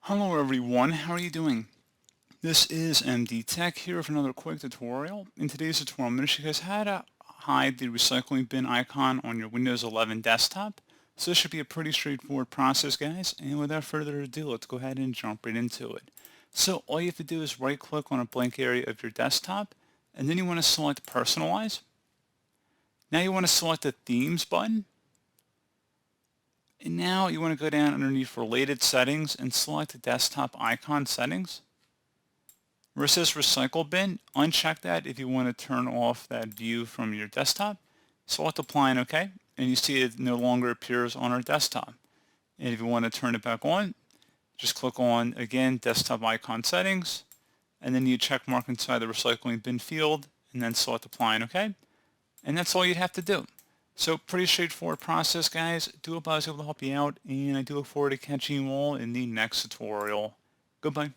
Hello everyone, how are you doing? This is MD Tech here with another quick tutorial. In today's tutorial, I'm going to show you guys how to hide the recycling bin icon on your Windows 11 desktop. So this should be a pretty straightforward process, guys, and without further ado, let's go ahead and jump right into it. So all you have to do is right click on a blank area of your desktop, and then you want to select Personalize. Now you want to select the Themes button. And now you want to go down underneath Related Settings and select the Desktop Icon Settings. Where it says Recycle Bin, uncheck that if you want to turn off that view from your desktop. Select Apply and OK, and you see it no longer appears on our desktop. And if you want to turn it back on, just click on, again, Desktop Icon Settings, and then you check mark inside the Recycling Bin field, and then select Apply and OK. And that's all you'd have to do. So pretty straightforward process, guys. Do hope I was able to help you out, and I do look forward to catching you all in the next tutorial. Goodbye.